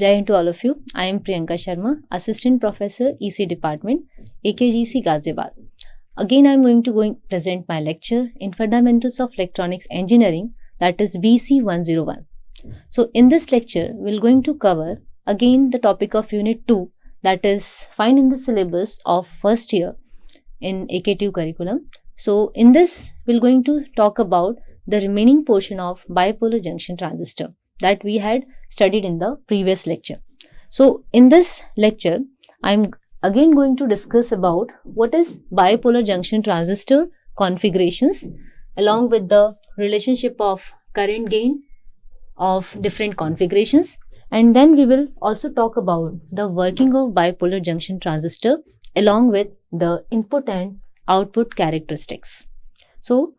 Jai Hind to all of you. I am Priyanka Sharma, Assistant Professor, EC Department, AKGEC Ghaziabad. Again, I am going to present my lecture in Fundamentals of Electronics Engineering, that is BC 101. So, in this lecture, we are going to cover again the topic of Unit 2, that is find in the syllabus of first year in AK2 curriculum. So, in this, we are going to talk about the remaining portion of bipolar junction transistor that we had studied in the previous lecture. So, in this lecture, I am again going to discuss about what is bipolar junction transistor configurations along with the relationship of current gain of different configurations, and then we will also talk about the working of bipolar junction transistor along with the input and output characteristics. So,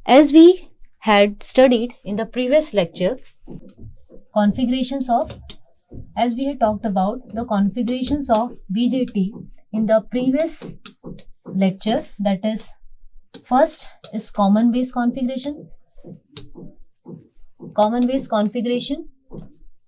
as we had studied in the previous lecture, as we had talked about the configurations of BJT in the previous lecture, that is, first is common base configuration,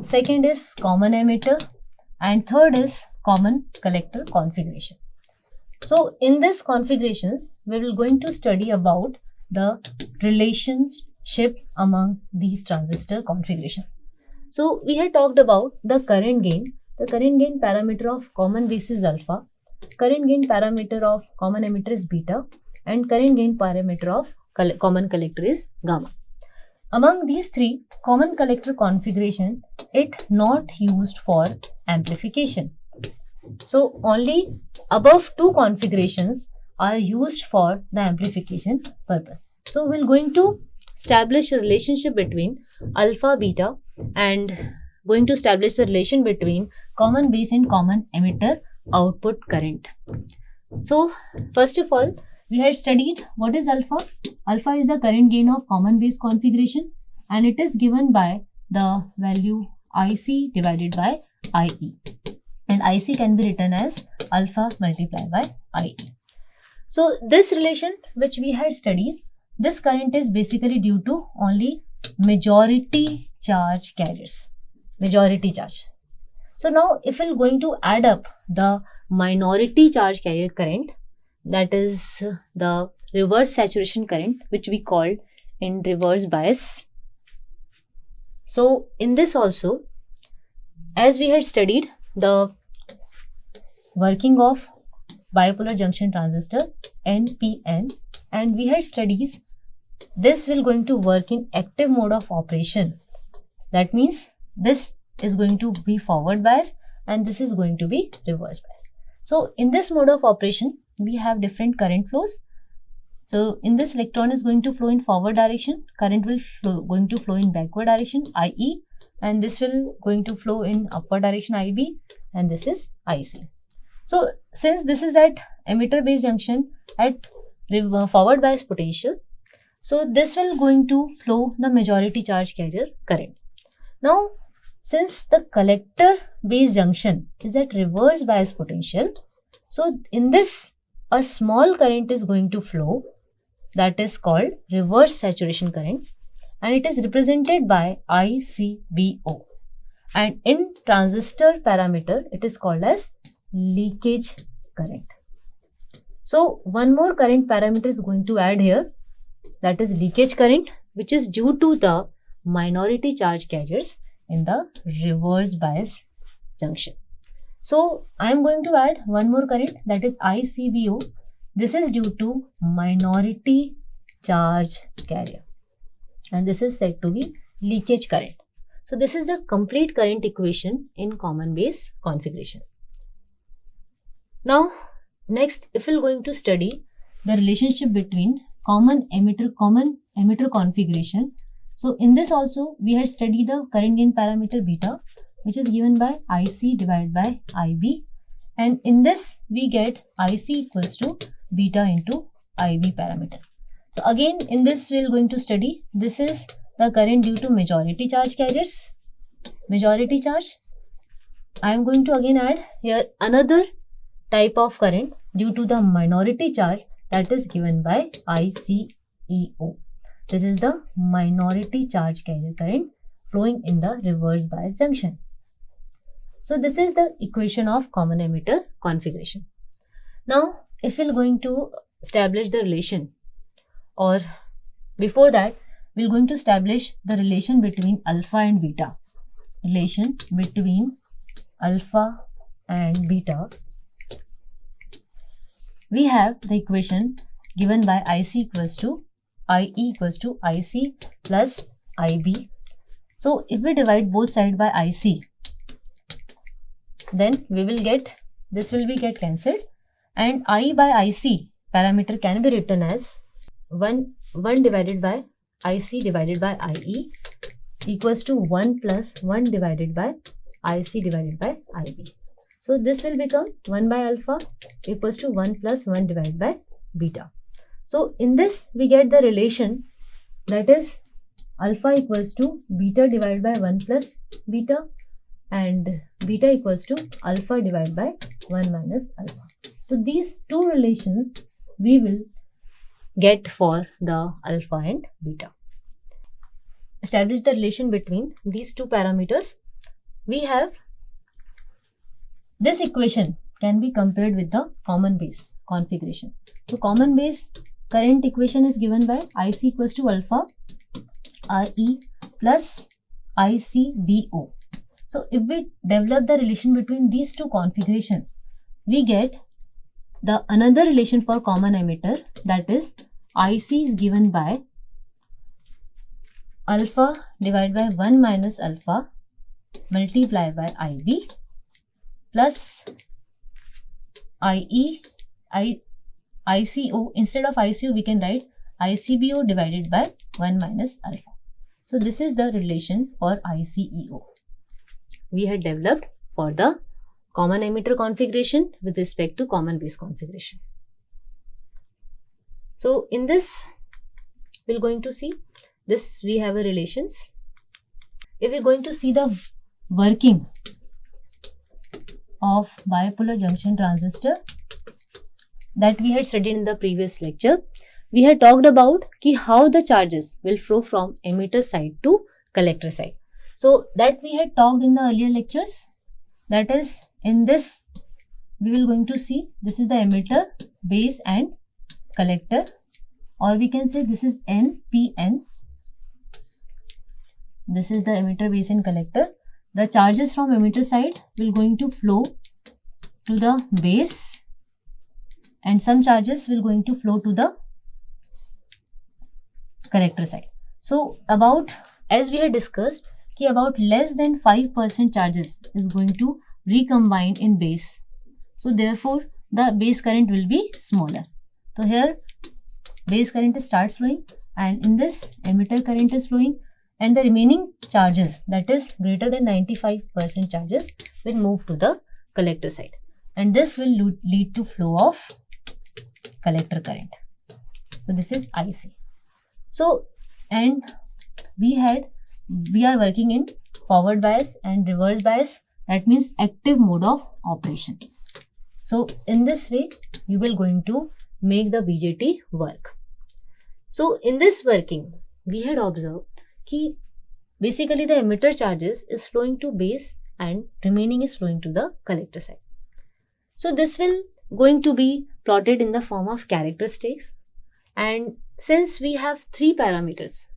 second is common emitter, and third is common collector configuration. So, in this configurations, we will going to study about the relationship among these transistor configuration. So, we had talked about the current gain. The current gain parameter of common base is alpha, current gain parameter of common emitter is beta, and current gain parameter of common collector is gamma. Among these three, common collector configuration, it not used for amplification. So, only above two configurations are used for the amplification purpose. So, we are going to establish a relationship between alpha, beta, and going to establish the relation between common base and common emitter output current. So, first of all, we had studied what is alpha. Alpha is the current gain of common base configuration, and it is given by the value IC divided by IE. And IC can be written as alpha multiplied by IE. So, this relation which we had studied, this current is basically due to only majority charge carriers. So, now if we are going to add up the minority charge carrier current, that is the reverse saturation current, which we called in reverse bias. So, in this also, as we had studied the working of bipolar junction transistor NPN, and we had studied this will going to work in active mode of operation. That means this is going to be forward bias and this is going to be reverse bias. So, in this mode of operation, we have different current flows. So, in this, electron is going to flow in forward direction, current will going to flow in backward direction IE, and this will going to flow in upward direction IB, and this is IC. So, since this is at emitter base junction at forward bias potential, so this will going to flow the majority charge carrier current. Now, since the collector base junction is at reverse bias potential, so in this a small current is going to flow, that is called reverse saturation current, and it is represented by ICBO, and in transistor parameter it is called as leakage current. So, one more current parameter is going to add here, that is leakage current, which is due to the minority charge carriers in the reverse bias junction. So, I am going to add one more current, that is ICBO. This is due to minority charge carrier, and this is said to be leakage current. So, this is the complete current equation in common base configuration. Now, next, if we are going to study the relationship between common emitter configuration. So, in this also, we had studied the current gain parameter beta, which is given by IC divided by IB, and in this, we get IC equals to beta into IB parameter. So, again, in this, we are going to study, this is the current due to majority charge carriers. Majority charge, I am going to again add here another type of current due to the minority charge, that is given by ICEO. This is the minority charge carrier current flowing in the reverse bias junction. So this is the equation of common emitter configuration. Now, if we're going to establish the relation, or before that, we're going to establish the relation between alpha and beta. Relation between alpha and beta. We have the equation given by IC equals to IE equals to IC plus IB. So if we divide both sides by IC, then we will get, this will be get cancelled, and I by IC parameter can be written as 1 divided by IC divided by IE equals to 1 plus 1 divided by IC divided by IB. So this will become 1 by alpha equals to 1 plus 1 divided by beta. So in this we get the relation, that is alpha equals to beta divided by 1 plus beta, and beta equals to alpha divided by 1 minus alpha. So these two relations we will get for the alpha and beta. Establish the relation between these two parameters. We have this equation can be compared with the common base configuration. So common base current equation is given by IC equals to alpha IE plus ICBO. So if we develop the relation between these two configurations, we get the another relation for common emitter, that is IC is given by alpha divided by 1 minus alpha multiplied by IB plus ICO. Instead of ICO we can write ICBO divided by 1 minus alpha. So this is the relation for ICEO we had developed for the common emitter configuration with respect to common base configuration. So in this we're going to see this, we have a relations. If we're going to see the working of bipolar junction transistor that we had studied in the previous lecture, we had talked about how the charges will flow from emitter side to collector side. So that we had talked in the earlier lectures. That is, in this we will going to see this is the emitter, base and collector, or we can say this is NPN. This is the emitter, base and collector. The charges from emitter side will going to flow to the base, and some charges will going to flow to the collector side. So about, as we had discussed, about less than 5% charges is going to recombine in base. So therefore the base current will be smaller. So here base current starts flowing, and in this emitter current is flowing, and the remaining charges, that is greater than 95% charges, will move to the collector side, and this will lead to flow of collector current. So this is IC. So, and we are working in forward bias and reverse bias, that means active mode of operation. So in this way you will going to make the BJT work. So in this working we had observed basically the emitter charges is flowing to base and remaining is flowing to the collector side. So this will going to be plotted in the form of characteristics, and since we have 3 parameters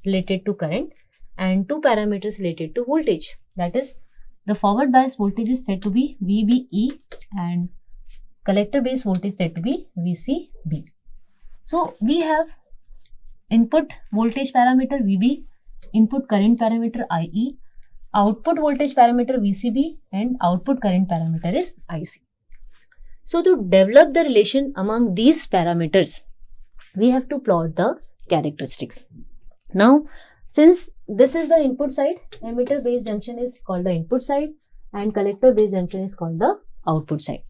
related to current and 2 parameters related to voltage, that is the forward bias voltage is said to be VBE and collector base voltage said to be VCB. So we have input voltage parameter VB, input current parameter IE, output voltage parameter VCB, and output current parameter is IC. So to develop the relation among these parameters, we have to plot the characteristics. Now, since this is the input side, emitter base junction is called the input side and collector base junction is called the output side.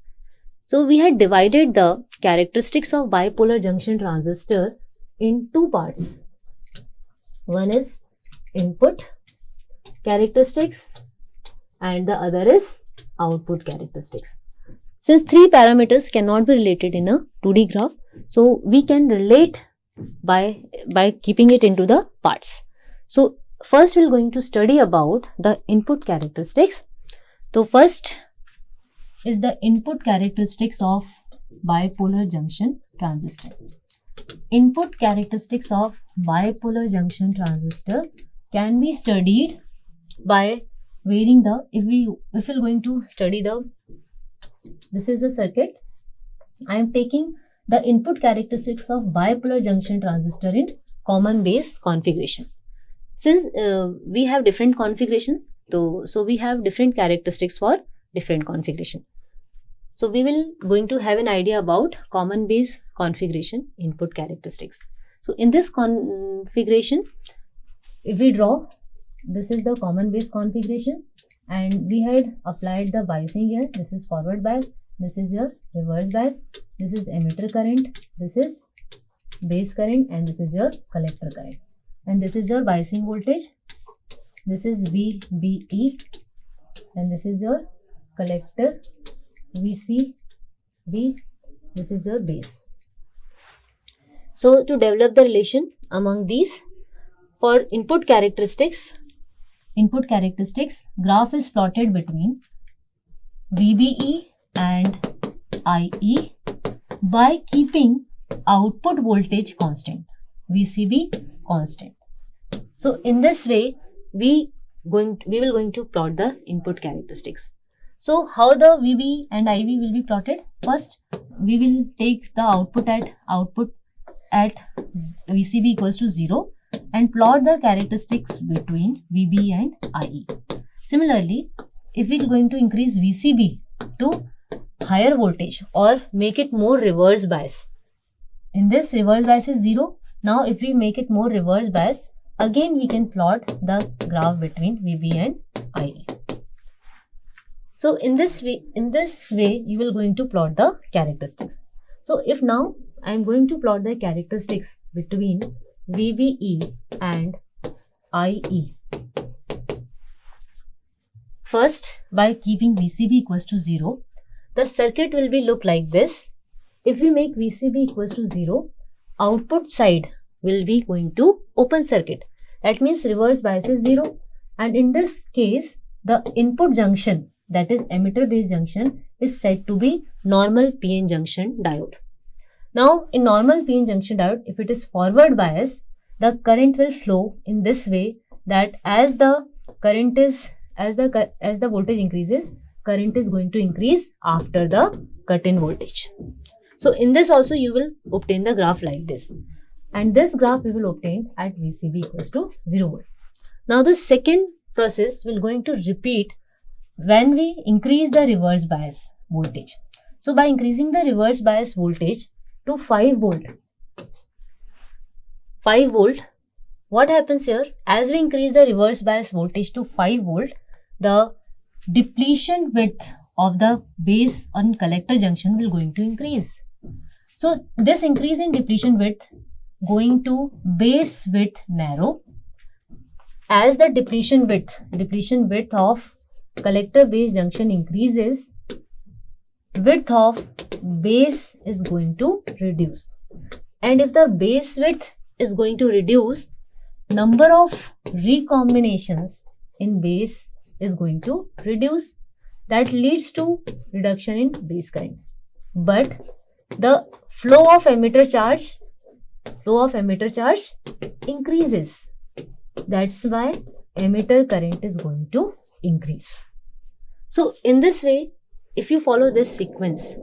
So we had divided the characteristics of bipolar junction transistor in 2 parts. One is input characteristics and the other is output characteristics. Since 3 parameters cannot be related in a 2D graph, so we can relate by keeping it into the parts. So first we are going to study about the input characteristics. So first is the input characteristics of bipolar junction transistor. Input characteristics of bipolar junction transistor can be studied by varying the, if we're going to study this is the circuit. I am taking the input characteristics of bipolar junction transistor in common base configuration. Since we have different configurations, so we have different characteristics for different configuration. So we will going to have an idea about common base configuration input characteristics. So in this configuration, if we draw, this is the common base configuration, and we had applied the biasing here. This is forward bias, this is your reverse bias, this is emitter current, this is base current, and this is your collector current, and this is your biasing voltage. This is VBE, and this is your collector VCB. This is your base. So to develop the relation among these, for input characteristics, graph is plotted between VBE and IE by keeping output voltage constant, VCB constant. So in this way, we will going to plot the input characteristics. So how the VB and IV will be plotted? First, we will take the output at VCB equals to 0 and plot the characteristics between VB and IE. Similarly, if we are going to increase VCB to higher voltage or make it more reverse bias, in this reverse bias is 0. Now if we make it more reverse bias, again we can plot the graph between VB and IE. So in this way you will going to plot the characteristics. So if now I am going to plot the characteristics between VBE and IE. First, by keeping VCB equals to 0, the circuit will be look like this. If we make VCB equals to 0, output side will be going to open circuit. That means reverse bias is 0, and in this case the input junction, that is emitter base junction, is said to be normal PN junction diode. Now in normal PN junction diode, if it is forward bias, the current will flow in this way, that as the voltage increases, current is going to increase after the cut-in voltage. So in this also you will obtain the graph like this, and this graph we will obtain at VCB equals to 0 volt. Now the second process will going to repeat when we increase the reverse bias voltage. So by increasing the reverse bias voltage to 5 volt, what happens here? As we increase the reverse bias voltage to 5 volt, the depletion width of the base and collector junction will going to increase. So this increase in depletion width going to base width narrow. As the depletion width of collector base junction increases, width of base is going to reduce, and if the base width is going to reduce, number of recombinations in base is going to reduce. That leads to reduction in base current, but the flow of emitter charge increases. That's why emitter current is going to increase. So in this way, if you follow this sequence,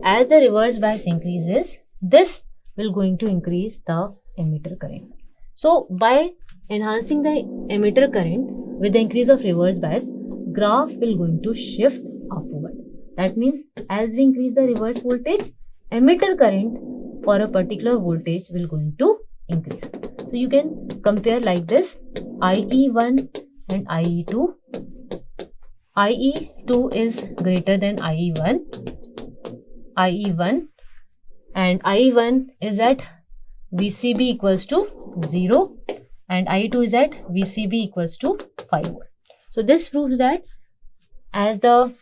as the reverse bias increases, this will going to increase the emitter current. So by enhancing the emitter current with the increase of reverse bias, graph will going to shift upward. That means as we increase the reverse voltage, emitter current for a particular voltage will going to increase. So you can compare like this: IE1 and IE2. IE2 is greater than IE1, and IE1 is at VCB equals to 0, and IE2 is at VCB equals to 5 volt. So this proves that as the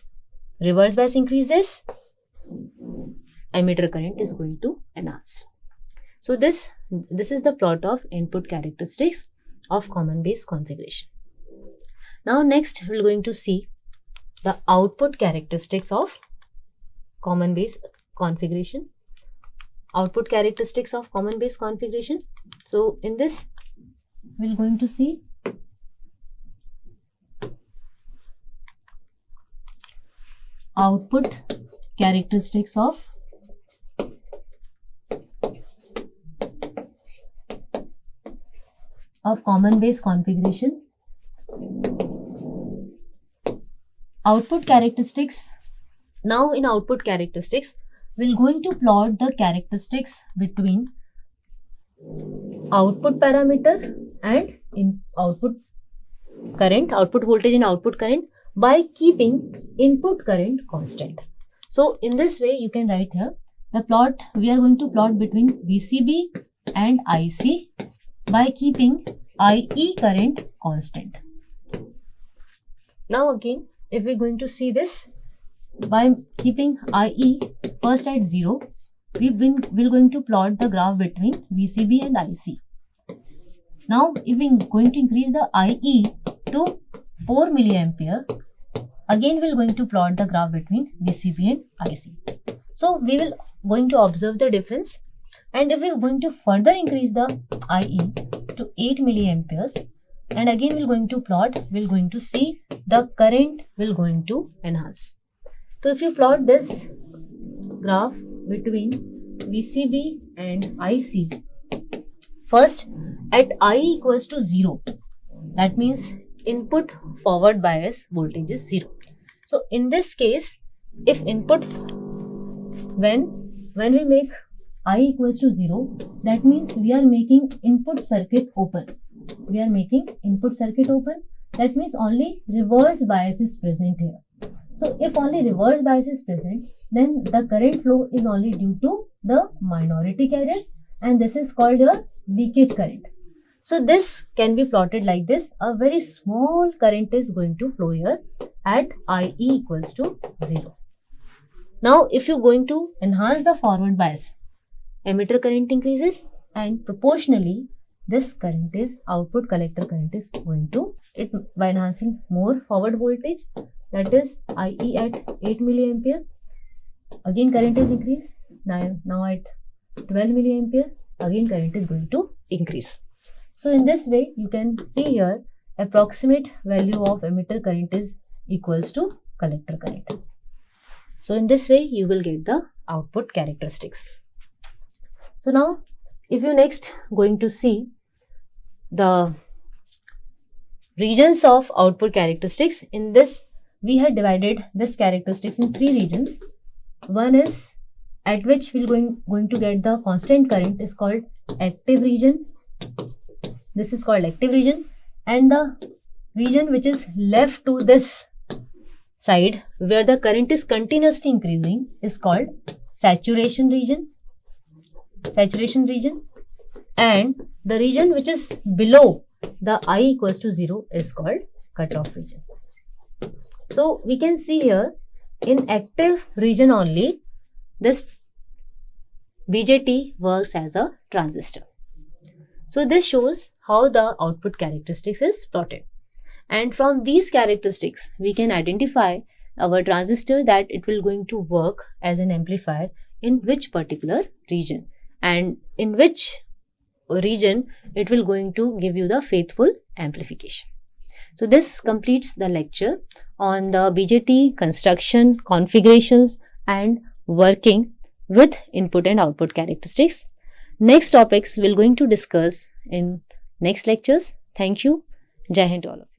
reverse bias increases, emitter current is going to enhance. So this is the plot of input characteristics of common base configuration. Now next we are going to see the output characteristics of common base configuration. Output characteristics of common base configuration. So in this, we're going to see output characteristics of common base configuration. Output characteristics. Now in output characteristics, we're going to plot the characteristics between output parameter and output current, output voltage and output current by keeping input current constant. So in this way, you can write here the plot. We are going to plot between VCB and IC by keeping IE current constant. Now again, if we're going to see this, by keeping IE first at 0, we're going to plot the graph between VCB and IC. Now, if we're going to increase the IE to 4 milliampere, again we're going to plot the graph between VCB and IC. So, we will going to observe the difference, and if we're going to further increase the IE to 8 milliamperes, and again we're going to plot, we're going to see the current will going to enhance. So, if you plot this graph between VCB and IC, first at I equals to 0, that means input forward bias voltage is 0. So in this case, if input, when we make I equals to 0, that means we are making input circuit open. We are making input circuit open. That means only reverse bias is present here. So if only reverse bias is present, then the current flow is only due to the minority carriers, and this is called your leakage current. So this can be plotted like this. A very small current is going to flow here at IE equals to 0. Now if you're going to enhance the forward bias, emitter current increases, and proportionally this current is, output collector current is going to, it by enhancing more forward voltage, that is IE at 8 milliampere, again current is increased, now at 12 milliampere, again current is going to increase. So in this way, you can see here approximate value of emitter current is equals to collector current. So in this way, you will get the output characteristics. So now, if you next going to see the regions of output characteristics, in this we had divided this characteristics in 3 regions. One is at which we're going to get the constant current is called active region. This is called active region, and the region which is left to this side where the current is continuously increasing is called saturation region. Saturation region, and the region which is below the I equals to 0 is called cutoff region. So we can see here in active region only this BJT works as a transistor. So this shows how the output characteristics is plotted, and from these characteristics we can identify our transistor that it will going to work as an amplifier in which particular region, and in which region it will going to give you the faithful amplification. So this completes the lecture on the BJT construction, configurations and working with input and output characteristics. Next topics we're going to discuss in next lectures. Thank you. Jai Hind to all of you.